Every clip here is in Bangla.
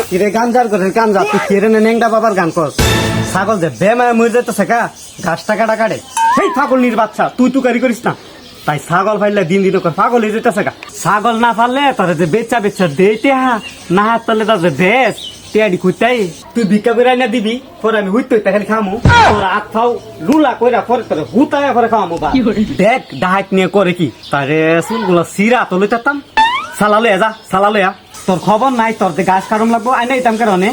কিরে গাঞ্জার করে গাঞ্জা তুই কেড়ে নেংডা বাবার গান কর ছাগল যে বেমায় মরে যেতেছে কা ঘাসটা কাটা কাটে সেই ছাগল নির বাচ্চা তুই কারি করিস না তাই ছাগল ফাইলে দিন দিন করে পাগল হয়ে যেতেছে কা ছাগল না ফাললে তাহলে যে বেচা বেচা দেইতে না হাত তাহলে তাহলে বেশ টিয়াডি খুঁজতাই তুই ভিক্ষা করে না দিবি পরে আমি হুইতে খালি খামু তোর হাত খাও লুলা কইরা পরে তোর হুতায় পরে খাওয়ামু বা দেখ ডাহাত নিয়ে করে কি তারে চুলগুলো সিরা তো লইতাম সালালে যা সালালে তোর খবর নাই তোর যে গাছ কারণ লাগবো আই নাই তাম কারণে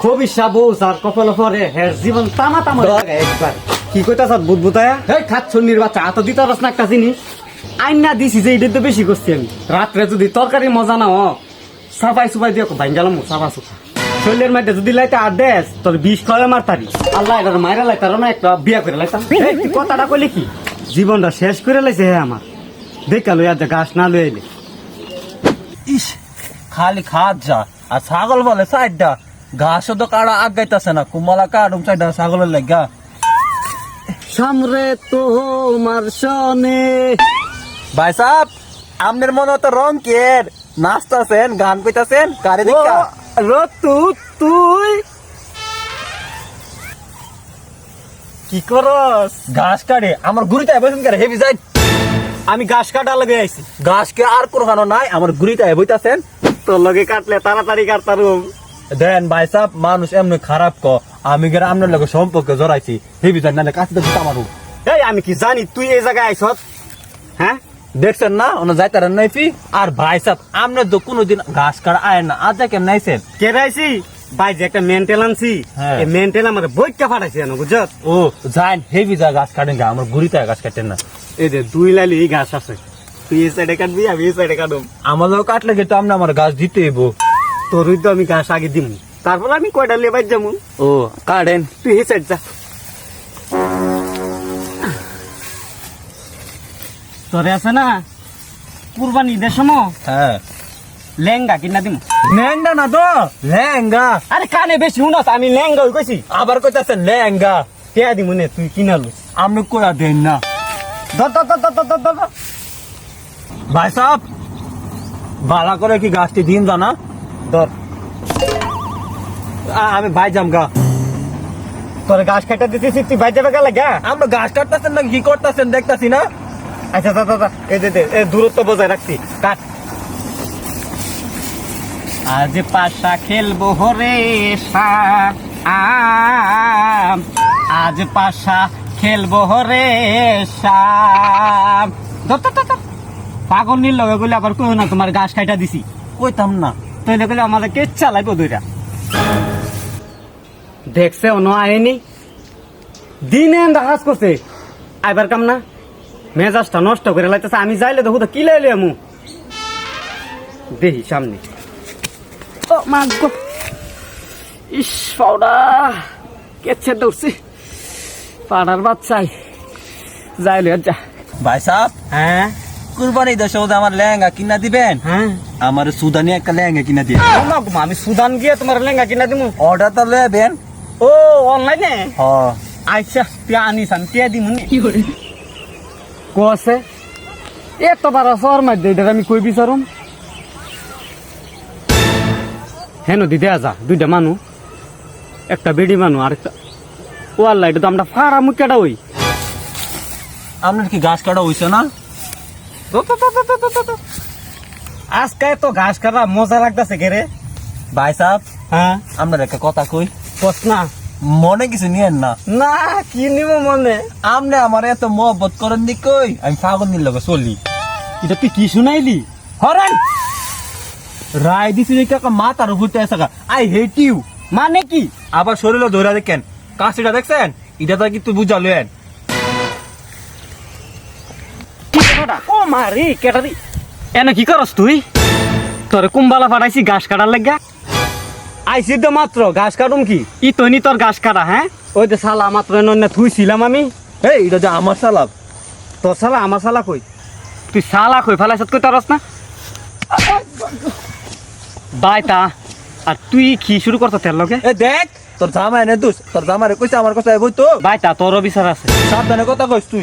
খুব ইচ্ছা বউ আর কপাল পরে হের জীবন তামা তামা একবার কি কইতাছ বুদবুতায়া হেই খাচ্ছ নির্বাচন এত দিতে পারস না একটা জিনিস আইন না দিছি যে এটা তো বেশি করছি আমি রাত্রে যদি তরকারি মজা না সাফাই সুফাই দিয়ে ভাই গেলাম সাফা সুফা শরীরের মধ্যে যদি লাইতে আর দেশ তোর বিষ করে মারতারি আল্লাহ এটা মাইরা লাইতার না একটা বিয়া করে লাইতাম তুই কথাটা কইলে কি জীবনটা শেষ করে লাইছে হে আমার দেখা লই আর গাছ না লই আইলে ইস খালি খাত যা আর ছাগল বলে সাইডটা ঘাসও তো কাড়া আগাইতেছে না কুমালা কাটুম সাইডটা ছাগলের লাগা সামরে তোমার সনে ভাই সাহেব আমনের মনে তো রং কের নাচতাছেন গান কইতাছেন কারে দেখা রতু তুই কি করস ঘাস কাটে আমার গুড়িতে বসেন করে হেভি যাই আমি ঘাস কাটা লগে আইছি ঘাসকে আর কোনখানো নাই আমার গুড়িতে বইতাছেন তোর লগে কাটলে তাড়াতাড়ি কাটতারুম দেন ভাই সাহেব মানুষ এমনি খারাপ ক আমি গেলে আপনার লগে সম্পর্কে জড়াইছি হেভি যাই নাহলে কাছে তো আমারও এই আমি কি জানি তুই এই জায়গায় আইছত হ্যাঁ দেখছেন না ওনা যাইতারেন নাইফি আর ভাই সাহেব আপনি তো কোনোদিন ঘাস কাটা আয় না আজ কেন নাইছেন কে রাইছি ভাই যে একটা মেন্টেল আনছি হ্যাঁ। এই মেন্টেল আমার বইটা ফাটাইছে জানো বুঝছত ও যাইন হেভি যা ঘাস কাটেন গা আমার গুড়িতে ঘাস কাটেন না এই যে দুই লালি ঘাস আছে তুই এই সাইডে কাটবি আমি এই সাইডে কাটব আমাদের কাটলে কিন্তু আপনি আমার ঘাস দিতে হইব তোরই তো আমি ঘাস আগে দিম তারপর আমি কয়টা লেবাই যাবো ও কাটেন তুই এই সাইড যা তোরে আছে না কুরবানি ঈদের সময় হ্যাঁ লেহেঙ্গা কিনা দিম লেহেঙ্গা না তো লেহেঙ্গা আরে কানে বেশি শুনস আমি লেহেঙ্গা কইছি আবার কইতাছেন লেহেঙ্গা কে দিম নে তুই কিনালু আপনি কইয়া দেন না ধর ধর ধর ধর ধর ধর ভাই সাহেব ভালো করে কি গাছটি দিন জানা ধর আমি ভাই জামগা তোর গাছ কাটা দিতেছি তুই বাইরে যাবে গেলে গা আমরা গাছ কাটতেছেন না কি করতেছেন দেখতাছি না আচ্ছা দাদা এই যে এই দূরত্ব বজায় রাখছি কাট আজ পাশা খেলবো হরে আম আজ পাশা খেলবো হরে শাম পাগল নীল লগে গেলে আবার কই না তোমার গাছ কাটা দিছি কইতাম না তাইলে গেলে আমাদের কে চালাইবো দুইটা দেখছে অন্য আয়নি দিনে হাজ করছে আইবার কাম না মেজাজটা নষ্ট করে লাইতেছে আমি যাইলে দেখো তো কি লাইলে আমু দেখি সামনে ও মা গো ইস পাউডা কেছে দৌড়ছি পাড়ার বাচ্চাই যাইলে যা ভাই সাহেব হ্যাঁ কুরবানি দেশে আমার লেহেঙ্গা কিনা দিবেন হ্যাঁ আমার সুদানি একটা লেহেঙ্গা কিনা দিয়ে আমি সুদান গিয়ে তোমার লেঙ্গা কিনা দিমু অর্ডার তো লেবেন ও অনলাইনে হ আচ্ছা তুই আনিস আমি কে দিমু কি করে কছে এত বার শহর মধ্যে এটা আমি কই বিচারুম হেন দিদি আজা দুইটা মানু একটা বেডি মানু আর একটা ওয়াল লাইট তো আমরা ফাড়া মুখটা ওই আপনার কি গাছ কাটা হইছে না আজকে তো ঘাস কাটা মজা লাগতেছে কে রে ভাই সাহেব হ্যাঁ আপনার একটা কথা কই কস না মনে কিছু নিয়েন না না কি নিব মনে আপনি আমার এত মহব্বত করেন দি কই আমি ফাগন নিল চলি এটা তুই কি শুনাইলি হরেন রায় দিছি কাকা মাথার উপরতে আসা আই হেট ইউ মানে কি আবার শরীরে ধরে দেখেন কাশিটা দেখছেন এটা তো কিন্তু বুঝালেন ও মারি কেটারি এনে কি করস তুই তোর কুম্বালা ফাটাইছি ঘাস কাটার লাগা আইসি তো মাত্র ঘাস কাটুম কি ই তৈনি তোর ঘাস কাটা হ্যাঁ ওই তো শালা মাত্র এনে থুইছিলাম আমি এই এটা যে আমার সালাব তোর শালা আমার শালা কই তুই শালা কই ফেলাইছ কই তারস না বাইতা আর তুই কি শুরু করছ তেল লগে এ দেখ তোর জামা এনে দুস তোর জামারে কইছে আমার কথা বই তো বাইতা তোর বিচার আছে সাবধানে কথা কইস তুই